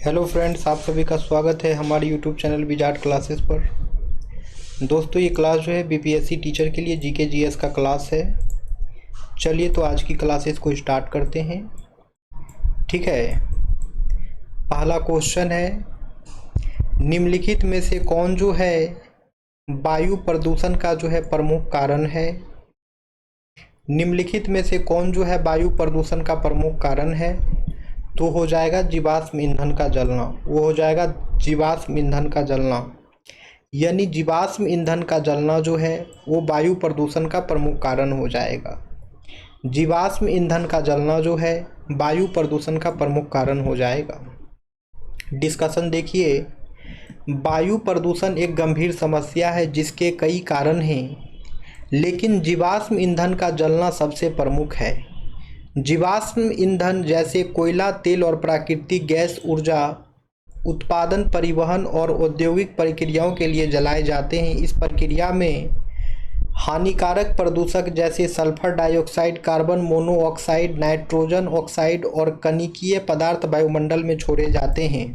Hello friends, आप सभी का स्वागत है हमारे यूट्यूब चैनल विजार्ड क्लासेस पर। दोस्तों, ये क्लास जो है बीपीएससी टीचर के लिए जीके जीएस का क्लास है। चलिए तो आज की क्लासेस को स्टार्ट करते हैं। ठीक है, पहला क्वेश्चन है, निम्नलिखित में से कौन जो है वायु प्रदूषण का जो है प्रमुख कारण है। निम्नलिखित में से कौन जो है वायु प्रदूषण का प्रमुख कारण है? तो हो जाएगा जीवाश्म ईंधन का जलना। वो हो जाएगा जीवाश्म ईंधन का जलना, यानी जीवाश्म ईंधन का जलना जो है वो वायु प्रदूषण का प्रमुख कारण हो जाएगा। जीवाश्म ईंधन का जलना जो है वायु प्रदूषण का प्रमुख कारण हो जाएगा। डिस्कशन देखिए, वायु प्रदूषण एक गंभीर समस्या है जिसके कई कारण हैं, लेकिन जीवाश्म ईंधन का जलना सबसे प्रमुख है। जीवाश्म ईंधन जैसे कोयला, तेल और प्राकृतिक गैस ऊर्जा उत्पादन, परिवहन और औद्योगिक प्रक्रियाओं के लिए जलाए जाते हैं। इस प्रक्रिया में हानिकारक प्रदूषक जैसे sulphur dioxide, carbon monoxide, nitrogen oxide और कणिकीय पदार्थ वायुमंडल में छोड़े जाते हैं।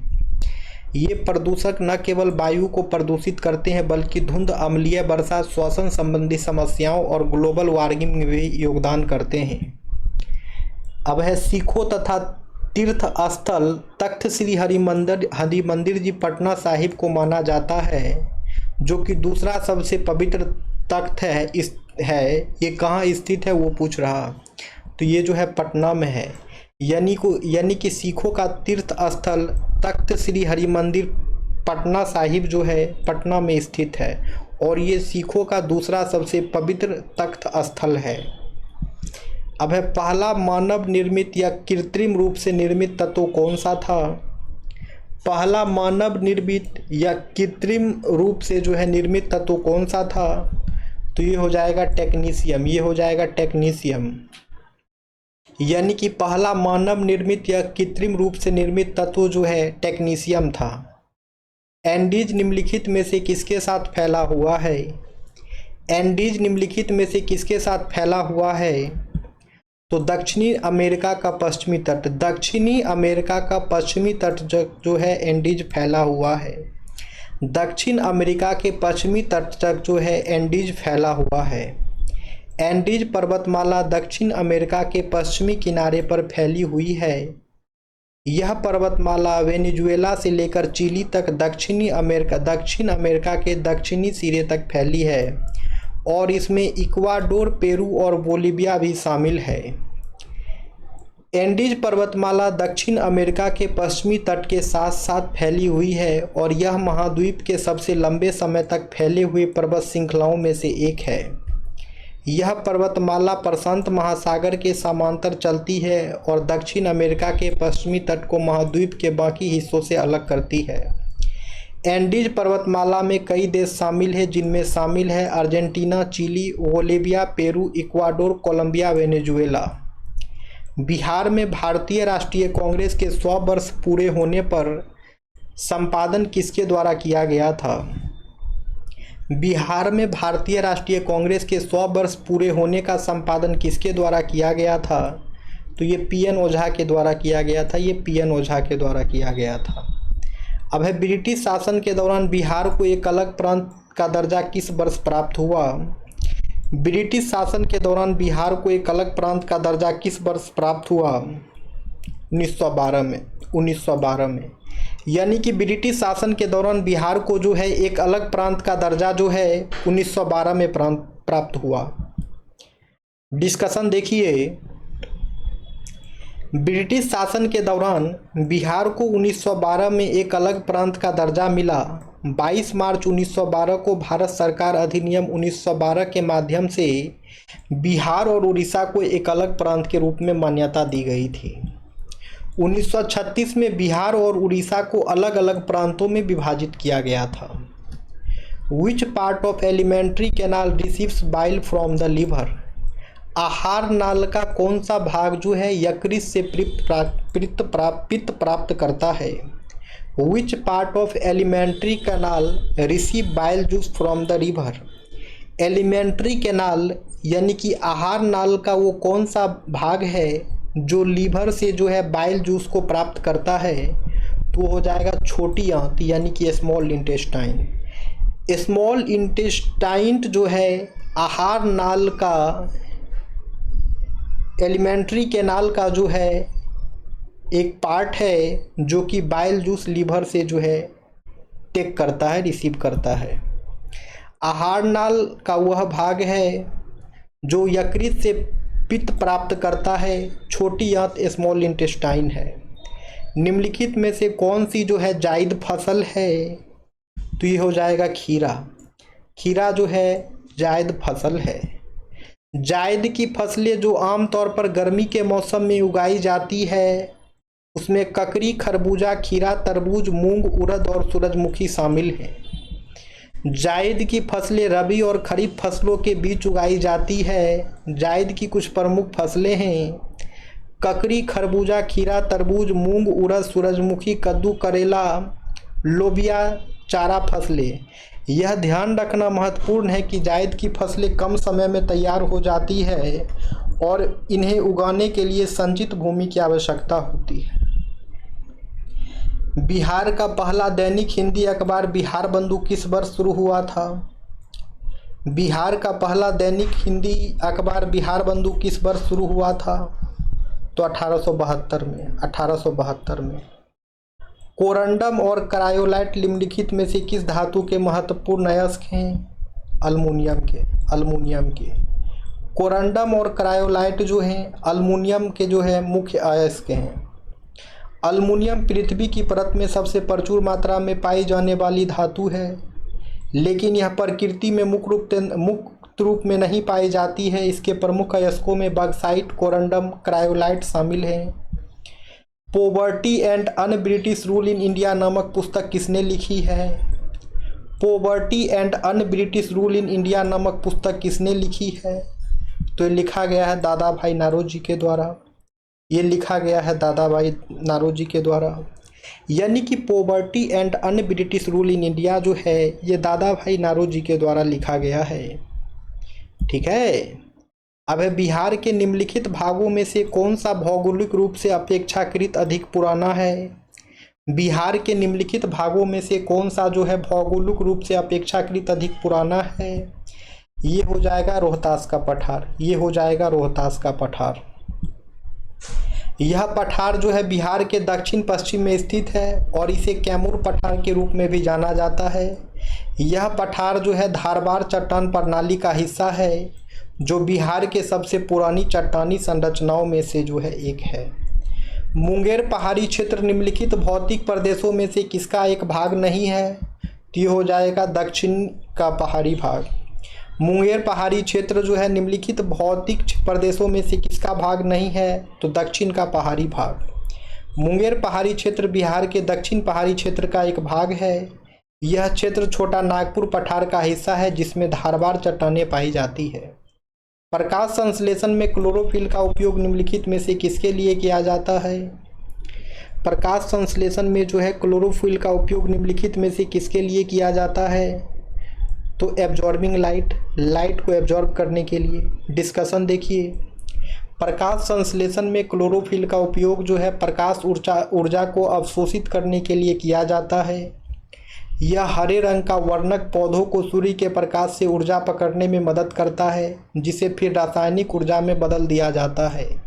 ये प्रदूषक न केवल वायु को प्रदूषित करते हैं बल्कि धुंध, अम्लीय वर्षा, श्वसन संबंधी समस्याओं और ग्लोबल वार्मिंग में भी योगदान करते हैं। अब है सिखों तथा तीर्थ स्थल तख्त श्री हरिमंदिर जी पटना साहिब को माना जाता है, जो कि दूसरा सबसे पवित्र तख्त है। ये कहाँ स्थित है वो पूछ रहा, तो ये जो है पटना में है। यानी कि सिखों का तीर्थ स्थल तख्त श्री हरिमंदिर पटना साहिब जो है पटना में स्थित है, और ये सिखों का दूसरा सबसे पवित्र तख्त स्थल है। अब है, पहला मानव निर्मित या कृत्रिम रूप से निर्मित तत्व कौन सा था? पहला मानव निर्मित या कृत्रिम रूप से जो है निर्मित तत्व कौन सा था? तो ये हो जाएगा टेक्नीशियम। ये हो जाएगा टेक्नीशियम, यानी कि पहला मानव निर्मित या कृत्रिम रूप से निर्मित तत्व जो है टेक्नीशियम था। एंडीज निम्नलिखित में से किसके साथ फैला हुआ है? एंडीज निम्नलिखित में से किसके साथ फैला हुआ है? तो दक्षिणी अमेरिका का पश्चिमी तट, दक्षिणी अमेरिका का पश्चिमी तट जो है एंडीज फैला हुआ है। दक्षिण अमेरिका के पश्चिमी तट तक जो है एंडीज फैला हुआ है। एंडीज पर्वतमाला दक्षिण अमेरिका के पश्चिमी किनारे पर फैली हुई है। यह पर्वतमाला वेनेजुएला से लेकर चिली तक दक्षिण अमेरिका के दक्षिणी सिरे तक फैली है, और इसमें इक्वाडोर, पेरू और बोलिविया भी शामिल है। एंडीज पर्वतमाला दक्षिण अमेरिका के पश्चिमी तट के साथ साथ फैली हुई है, और यह महाद्वीप के सबसे लंबे समय तक फैले हुए पर्वत श्रृंखलाओं में से एक है। यह पर्वतमाला प्रशांत महासागर के समांतर चलती है और दक्षिण अमेरिका के पश्चिमी तट को महाद्वीप के बाकी हिस्सों से अलग करती है। एंडीज पर्वतमाला में कई देश शामिल हैं, जिनमें शामिल है Argentina, Chile, Bolivia, Peru, Ecuador, Colombia, Venezuela. Bihar में भारतीय राष्ट्रीय कांग्रेस के 100 वर्ष पूरे होने पर संपादन किसके द्वारा किया गया था? बिहार में भारतीय राष्ट्रीय कांग्रेस के 100 वर्ष पूरे होने का संपादन किसके द्वारा किया गया था? तो ये पीएन ओझा के द्वारा किया गया था। ये पीएन ओझा के द्वारा किया गया था। अब है, ब्रिटिश शासन के दौरान बिहार को एक अलग प्रांत का दर्जा किस वर्ष प्राप्त हुआ? ब्रिटिश शासन के दौरान बिहार को एक अलग प्रांत का दर्जा किस वर्ष प्राप्त हुआ? 1912 में। यानी कि ब्रिटिश शासन के दौरान बिहार को जो है एक अलग प्रांत का दर्जा जो है 1912 में प्राप्त हुआ। डिस्कशन देखिए, ब्रिटिश शासन के दौरान बिहार को 1912 में एक अलग प्रांत का दर्जा मिला। 22 मार्च 1912 को भारत सरकार अधिनियम 1912 के माध्यम से बिहार और उड़ीसा को एक अलग प्रांत के रूप में मान्यता दी गई थी। 1936 में बिहार और उड़ीसा को अलग अलग प्रांतों में विभाजित किया गया था। Which part of alimentary canal receives bile from the liver? आहार नाल का कौन सा भाग जो है यकृत से पित्त प्राप्त करता है? Which part of alimentary canal receive bile juice from the river? Alimentary canal यानी कि आहार नाल का वो कौन सा भाग है जो लीवर से जो है बाइल जूस को प्राप्त करता है? तो तो हो जाएगा छोटी आंत यानी कि स्मॉल इंटेस्टाइन। स्मॉल इंटेस्टाइन जो है आहार नाल का, एलिमेंट्री कैनाल का जो है एक पार्ट है जो कि बाइल जूस लीवर से जो है टेक करता है, रिसीव करता है। आहार नाल का वह भाग है जो यकृत से पित्त प्राप्त करता है। छोटी आंत स्मॉल इंटेस्टाइन है। निम्नलिखित में से कौन सी जो है जायद फसल है? तो ये हो जाएगा खीरा। खीरा जो है जायद फसल है। जायद की फसलें जो आमतौर पर गर्मी के मौसम में उगाई जाती है उसमें ककड़ी, खरबूजा, खीरा, तरबूज, मूंग, उड़द और सूरजमुखी शामिल हैं। जायद की फसलें रबी और खरीफ फसलों के बीच उगाई जाती है। जायद की कुछ प्रमुख फसलें हैं ककड़ी, खरबूजा, खीरा, तरबूज, मूंग, उड़द, सूरजमुखी, कद्दू, करेला, लोबिया, चारा फसलें। यह ध्यान रखना महत्वपूर्ण है कि जायद की फसलें कम समय में तैयार हो जाती है और इन्हें उगाने के लिए संचित भूमि की आवश्यकता होती है। बिहार का पहला दैनिक हिंदी अखबार बिहार बंधु किस वर्ष शुरू हुआ था? बिहार का पहला दैनिक हिंदी अखबार बिहार बंधु किस वर्ष शुरू हुआ था? तो 1872 में। कोरंडम और क्रायोलाइट निम्नलिखित में से किस धातु के महत्वपूर्ण अयस्क हैं? अल्मुनियम के। कोरंडम और क्रायोलाइट जो हैं अल्मुनियम के जो है मुख्य अयस्क हैं। अल्मुनियम पृथ्वी की परत में सबसे प्रचुर मात्रा में पाई जाने वाली धातु है, लेकिन यह प्रकृति में मुक्त रूप में नहीं पाई जाती है। इसके प्रमुख अयस्कों में बॉक्साइट, कोरंडम, क्रायोलाइट शामिल हैं। Poverty and un British rule in India नामक पुस्तक किसने लिखी है? Poverty and un British rule in India नामक पुस्तक किसने लिखी है? तो ये लिखा गया है दादा भाई नारोजी के द्वारा। यानी कि poverty and un British rule in India जो है ये दादा भाई नारोजी के द्वारा लिखा गया है। ठीक है। अब है बिहार के निम्नलिखित भागों में से कौन सा भौगोलिक रूप से अपेक्षाकृत अधिक पुराना है? बिहार के निम्नलिखित भागों में से कौन सा जो है भौगोलिक रूप से अपेक्षाकृत अधिक पुराना है? ये हो जाएगा रोहतास का पठार। यह पठार जो है बिहार के दक्षिण पश्चिम में स्थित है और इसे कैमूर पठार के रूप में भी जाना जाता है। यह पठार जो है धारवाड़ चट्टान प्रणाली का हिस्सा है जो बिहार के सबसे पुरानी चट्टानी संरचनाओं में से जो है एक है। मुंगेर पहाड़ी क्षेत्र निम्नलिखित भौतिक प्रदेशों में से किसका एक भाग नहीं है? तो ये हो जाएगा दक्षिण का पहाड़ी भाग। मुंगेर पहाड़ी क्षेत्र जो है निम्नलिखित भौतिक प्रदेशों में से किसका भाग नहीं है? तो दक्षिण का पहाड़ी भाग। मुंगेर पहाड़ी क्षेत्र बिहार के दक्षिण पहाड़ी क्षेत्र का एक भाग है। यह क्षेत्र छोटा नागपुर पठार का हिस्सा है जिसमें धारवाड़ चट्टानें पाई जाती है। प्रकाश संश्लेषण में क्लोरोफिल का उपयोग निम्नलिखित में से किसके लिए किया जाता है? प्रकाश संश्लेषण में जो है क्लोरोफिल का उपयोग निम्नलिखित में से किसके लिए किया जाता है? तो एब्जॉर्बिंग लाइट को एब्जॉर्ब करने के लिए। डिस्कशन देखिए। प्रकाश संश्लेषण में क्लोरोफिल का उपयोग जो है प्रकाश ऊर्जा को अवशोषित करने के लिए किया जाता है। यह हरे रंग का वर्णक पौधों को सूर्य के प्रकाश से ऊर्जा पकड़ने में मदद करता है जिसे फिर रासायनिक ऊर्जा में बदल दिया जाता है।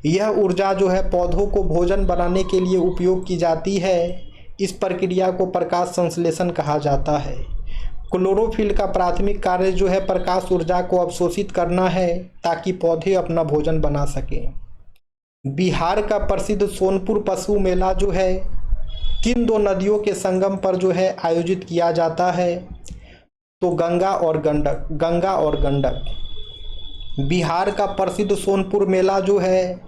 यह ऊर्जा जो है पौधों को भोजन बनाने के लिए उपयोग की जाती है। इस प्रक्रिया को प्रकाश संश्लेषण कहा जाता है। क्लोरोफिल का प्राथमिक कार्य जो है प्रकाश ऊर्जा को अवशोषित करना है ताकि पौधे अपना भोजन बना सकें। बिहार का प्रसिद्ध सोनपुर पशु मेला जो है किन दो नदियों के संगम पर जो है आयोजित किया जाता है? तो गंगा और गंडक। बिहार का प्रसिद्ध सोनपुर मेला जो है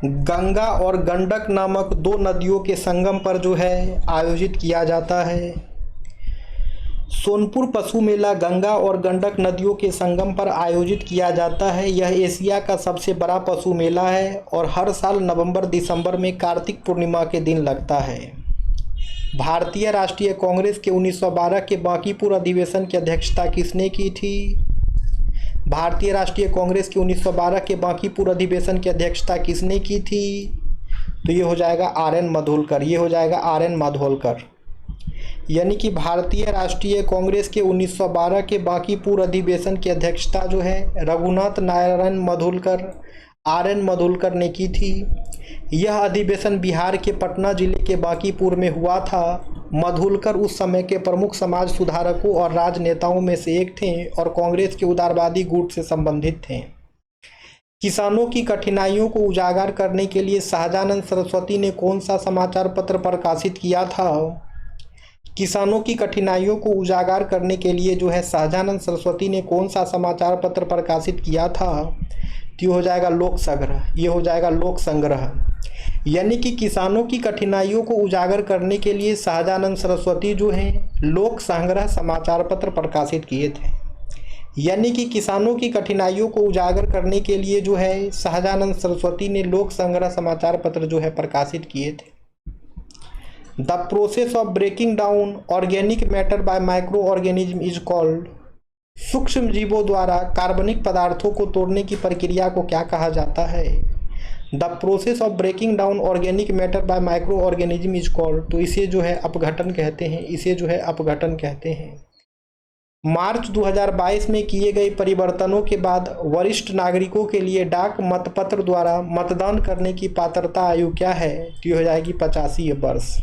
गंगा और गंडक नामक दो नदियों के संगम पर जो है आयोजित किया जाता है। सोनपुर पशु मेला गंगा और गंडक नदियों के संगम पर आयोजित किया जाता है। यह एशिया का सबसे बड़ा पशु मेला है और हर साल नवंबर-दिसंबर में कार्तिक पूर्णिमा के दिन लगता है। भारतीय राष्ट्रीय कांग्रेस के 1912 के बांकीपुर अधिवेशन की अध्यक्षता किसने की थी? भारतीय राष्ट्रीय कांग्रेस के 1912 के बांकीपुर अधिवेशन की अध्यक्षता किसने की थी? तो ये हो जाएगा आर.एन. माधोलकर, ये हो जाएगा आर.एन. माधोलकर। यानी कि भारतीय राष्ट्रीय कांग्रेस के 1912 के बांकीपुर अधिवेशन की अध्यक्षता जो है रघुनाथ नारायण माधोलकर, आर.एन. माधोलकर ने की थी। यह अधिवेशन बिहार के पटना जिले के बांकीपुर में हुआ था। माधोलकर उस समय के प्रमुख समाज सुधारकों और राजनेताओं में से एक थे और कांग्रेस के उदारवादी गुट से संबंधित थे। किसानों की कठिनाइयों को उजागर करने के लिए शाहजानंद सरस्वती ने कौन सा समाचार पत्र प्रकाशित किया था? किसानों की कठिनाइयों को उजागर करने के लिए जो है शाहजानंद सरस्वती ने कौन सा समाचार पत्र प्रकाशित किया था? तो ये हो जाएगा लोक संग्रह, ये हो जाएगा लोक संग्रह। यानी कि किसानों की कठिनाइयों को उजागर करने के लिए शाहजानंद सरस्वती जो हैं लोक संग्रह समाचार पत्र प्रकाशित किए थे। यानी कि किसानों की कठिनाइयों को उजागर करने के लिए जो है शाहजानंद सरस्वती ने लोक संग्रह समाचार पत्र जो है प्रकाशित किए थे। The process of breaking down organic matter by microorganism is called. सूक्ष्म जीवों द्वारा कार्बनिक पदार्थों को तोड़ने की प्रक्रिया को क्या कहा जाता है? The process of breaking down organic matter by microorganism is called. तो इसे जो है अपघटन कहते हैं, इसे जो है अपघटन कहते हैं। मार्च 2022 में किए गए परिवर्तनों के बाद वरिष्ठ नागरिकों के लिए डाक मतपत्र द्वारा मतदान करने की पात्रता आयु क्या है? तो ये हो जाएगी 85 वर्ष।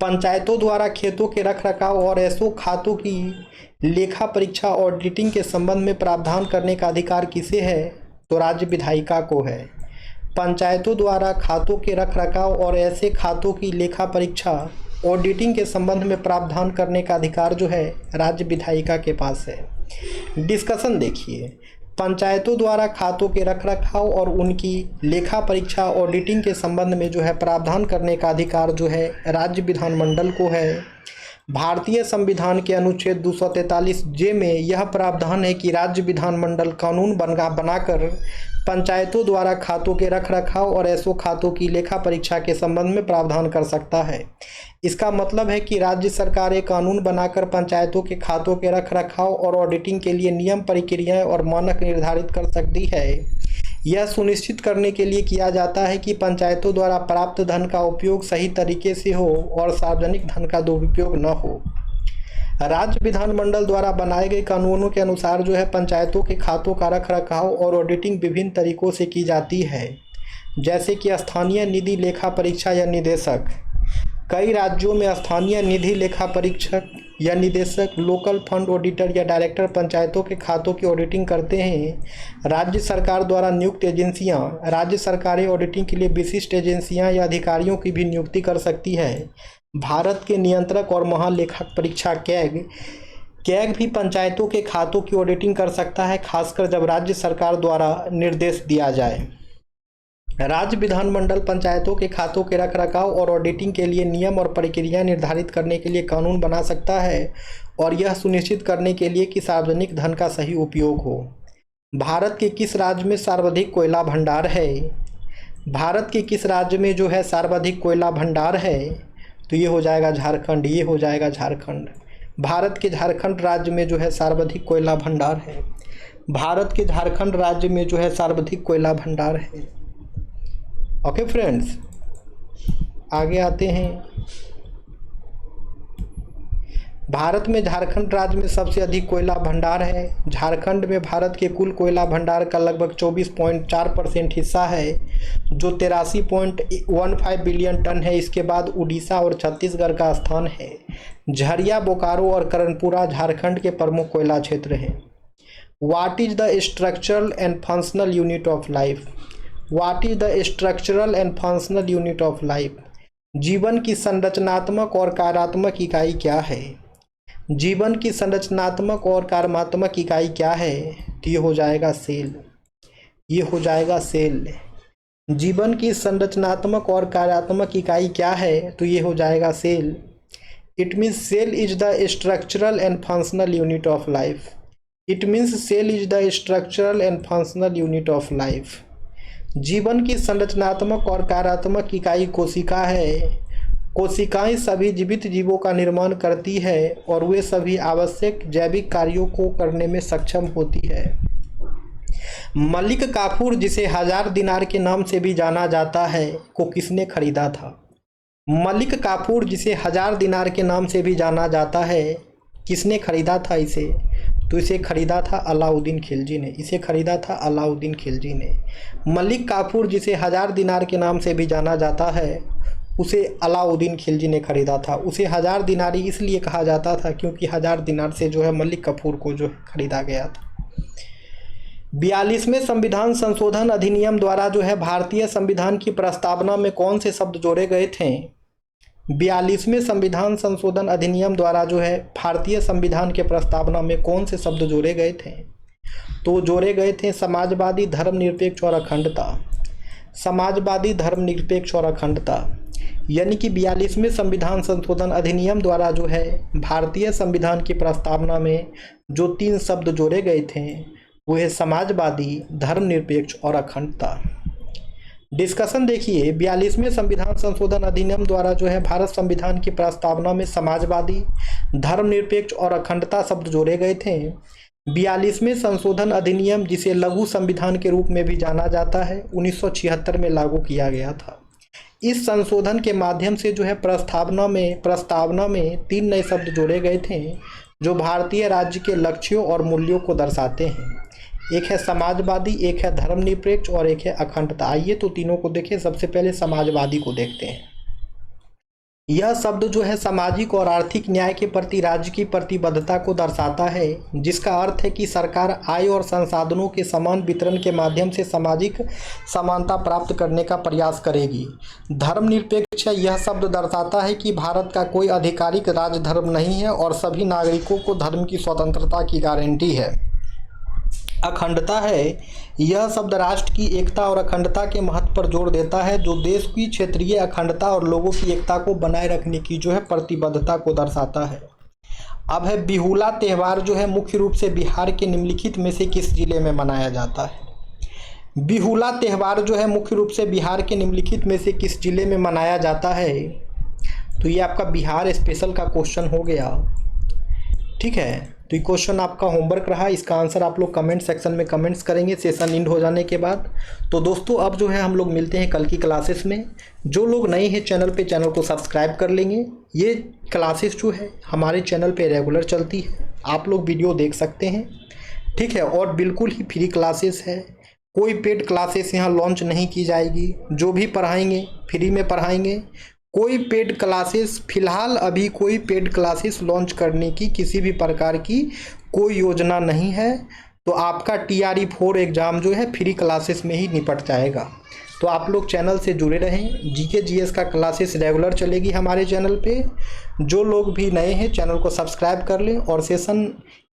पंचायतों द्वारा खेतों के रखरखाव और ऐसो खातों की लेखा परीक्षा ऑडिटिंग के संबंध में प्रावधान करने का अधिकार किसे है? तो राज्य विधायिका को है। पंचायतों द्वारा खातों के रखरखाव और ऐसे खातों की लेखा परीक्षा ऑडिटिंग के संबंध में प्रावधान करने का अधिकार जो है राज्य विधायिका के पास है। डिस्कशन देखिए, पंचायतों द्वारा खातों के रखरखाव और उनकी लेखा परीक्षा ऑडिटिंग के संबंध में जो है प्रावधान करने का अधिकार जो है राज्य विधानमंडल को है। भारतीय संविधान के अनुच्छेद 243 जे में यह प्रावधान है कि राज्य विधानमंडल कानून बनाकर पंचायतों द्वारा खातों के रखरखाव और ऐसो खातों की लेखा परीक्षा के संबंध में प्रावधान कर सकता है। इसका मतलब है कि राज्य सरकार एक कानून बनाकर पंचायतों के खातों के रखरखाव और ऑडिटिंग के लिए नियम, प्रक्रियाएं और मानक निर्धारित कर सकती है। यह सुनिश्चित करने के लिए किया जाता है कि पंचायतों द्वारा प्राप्त धन का उपयोग सही तरीके से हो और सार्वजनिक धन का दुरुपयोग न हो। राज्य विधानमंडल द्वारा बनाए गए कानूनों के अनुसार जो है पंचायतों के खातों का रखरखाव और ऑडिटिंग विभिन्न तरीकों से की जाती है, जैसे कि स्थानीय निधि लेखा परीक्षा या निदेशक। कई राज्यों में स्थानीय निधि लेखा परीक्षक या निदेशक, लोकल फंड ऑडिटर या डायरेक्टर पंचायतों के खातों की ऑडिटिंग करते हैं। राज्य सरकार द्वारा नियुक्त एजेंसियां, राज्य सरकारें ऑडिटिंग के लिए विशिष्ट एजेंसियां या अधिकारियों की भी नियुक्ति कर सकती है। भारत के नियंत्रक और महालेखा परीक्षा कैग भी पंचायतों के खातों की ऑडिटिंग कर सकता है, खासकर जब राज्य सरकार द्वारा निर्देश दिया जाए। राज्य विधानमंडल पंचायतों के खातों के रखरखाव और ऑडिटिंग के लिए नियम और प्रक्रिया निर्धारित करने के लिए कानून बना सकता है और यह सुनिश्चित करने के लिए कि सार्वजनिक धन का सही उपयोग हो। भारत के किस राज्य में सर्वाधिक कोयला भंडार है? भारत के किस राज्य में जो है सर्वाधिक कोयला भंडार है? तो ये हो जाएगा झारखंड, ये हो जाएगा झारखंड। भारत के झारखंड राज्य में जो है सर्वाधिक कोयला भंडार है। भारत के झारखंड राज्य में जो है सर्वाधिक कोयला भंडार है। ओके फ्रेंड्स, आगे आते हैं। भारत में झारखंड राज्य में सबसे अधिक कोयला भंडार है। झारखंड में भारत के कुल कोयला भंडार का लगभग 24.4% हिस्सा है, जो 83.15 बिलियन टन है। इसके बाद उड़ीसा और छत्तीसगढ़ का स्थान है। झरिया, बोकारो और कर्णपुरा झारखंड के प्रमुख कोयला क्षेत्र हैं। What is the structural and functional unit of life? What is the structural and functional unit of life? जीवन की संरचनात्मक और कार्यात्मक इकाई क्या है? जीवन की संरचनात्मक और कार्यात्मक इकाई क्या है? तो ये हो जाएगा सेल, ये हो जाएगा सेल। जीवन की संरचनात्मक और कार्यात्मक इकाई क्या है? तो ये हो जाएगा cell. It means cell is the structural and functional unit of life. It means cell is the structural and functional unit of life. जीवन की संरचनात्मक और कार्यात्मक इकाई कोशिका है। कोशिकाएं सभी जीवित जीवों का निर्माण करती है और वे सभी आवश्यक जैविक कार्यों को करने में सक्षम होती है। मलिक काफूर जिसे 1000 दिनार के नाम से भी जाना जाता है को किसने खरीदा था? मलिक काफूर जिसे 1000 दिनार के नाम से भी जाना जाता है, किसने खरीदा था इसे? तो इसे खरीदा था अलाउद्दीन खिलजी ने। इसे खरीदा था अलाउद्दीन खिलजी ने। मलिक काफूर जिसे 1000 दिनार के नाम से भी जाना जाता है, उसे अलाउद्दीन खिलजी ने खरीदा था। उसे 1000 दिनारी इसलिए कहा जाता था क्योंकि 1000 दिनार से जो है मलिक काफूर को जो खरीदा गया था। 42वें संविधान संशोधन अधिनियम द्वारा जो है भारतीय संविधान की प्रस्तावना में कौन से शब्द जोड़े गए थे? 42वें संविधान संशोधन अधिनियम द्वारा जो है भारतीय संविधान के प्रस्तावना में कौन से शब्द जोड़े गए थे? तो जोड़े गए थे समाजवादी, धर्मनिरपेक्ष और अखंडता। समाजवादी, धर्मनिरपेक्ष और अखंडता। यानी कि 42वें संविधान संशोधन अधिनियम द्वारा जो है भारतीय संविधान की प्रस्तावना में जो 3 शब्द जोड़े गए थे वो है समाजवादी, धर्मनिरपेक्ष और अखंडता। डिस्कशन देखिए, 42वें संविधान संशोधन अधिनियम द्वारा जो है भारत संविधान की प्रस्तावना में समाजवादी, धर्मनिरपेक्ष और अखंडता शब्द जोड़े गए थे। 42वें संशोधन अधिनियम, जिसे लघु संविधान के रूप में भी जाना जाता है, 1976 में लागू किया गया था। इस संशोधन के माध्यम से जो है प्रस्तावना में 3 नए शब्द जोड़े गए थे जो भारतीय राज्य के लक्ष्यों और मूल्यों को दर्शाते हैं। एक है समाजवादी, एक है धर्मनिरपेक्ष और एक है अखंडता। आइए तो तीनों को देखें। सबसे पहले समाजवादी को देखते हैं। यह शब्द जो है सामाजिक और आर्थिक न्याय के प्रति राज्य की प्रतिबद्धता को दर्शाता है, जिसका अर्थ है कि सरकार आय और संसाधनों के समान वितरण के माध्यम से सामाजिक समानता प्राप्त करने का प्रयास करेगी। धर्मनिरपेक्ष, यह शब्द दर्शाता है कि भारत का कोई आधिकारिक राजधर्म नहीं है और सभी नागरिकों को धर्म की स्वतंत्रता की गारंटी है। अखंडता है, यह शब्द राष्ट्र की एकता और अखंडता के महत्व पर जोर देता है, जो देश की क्षेत्रीय अखंडता और लोगों की एकता को बनाए रखने की जो है प्रतिबद्धता को दर्शाता है। अब है बिहुला त्यौहार जो है मुख्य रूप से बिहार के निम्नलिखित में से किस जिले में मनाया जाता है? बिहुला त्यौहार जो है मुख्य रूप से बिहार के निम्नलिखित में से किस जिले में मनाया जाता है? तो ये आपका बिहार स्पेशल का क्वेश्चन हो गया। ठीक है, तो ये क्वेश्चन आपका होमवर्क रहा। इसका आंसर आप लोग कमेंट सेक्शन में कमेंट्स करेंगे सेशन एंड हो जाने के बाद। तो दोस्तों अब जो है हम लोग मिलते हैं कल की क्लासेस में। जो लोग नए हैं चैनल पे, चैनल को सब्सक्राइब कर लेंगे। ये क्लासेस जो है हमारे चैनल पे रेगुलर चलती है, आप लोग वीडियो देख सकते हैं। ठीक है, और बिल्कुल ही फ्री क्लासेस है, कोई पेड क्लासेस यहाँ लॉन्च नहीं की जाएगी। जो भी पढ़ाएंगे फ्री में पढ़ाएंगे। कोई पेड क्लासेस फिलहाल अभी कोई पेड क्लासेस लॉन्च करने की किसी भी प्रकार की कोई योजना नहीं है। तो आपका TRE 4 एग्ज़ाम जो है फ्री क्लासेस में ही निपट जाएगा। तो आप लोग चैनल से जुड़े रहें। GK GS का क्लासेस रेगुलर चलेगी हमारे चैनल पे। जो लोग भी नए हैं चैनल को सब्सक्राइब कर लें और सेशन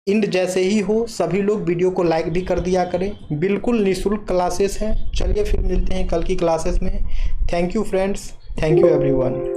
इंड जैसे ही हो सभी लोग वीडियो को लाइक भी कर दिया करें। बिल्कुल निःशुल्क क्लासेस है। चलिए फिर मिलते हैं कल की क्लासेस में। Thank you friends, thank you everyone.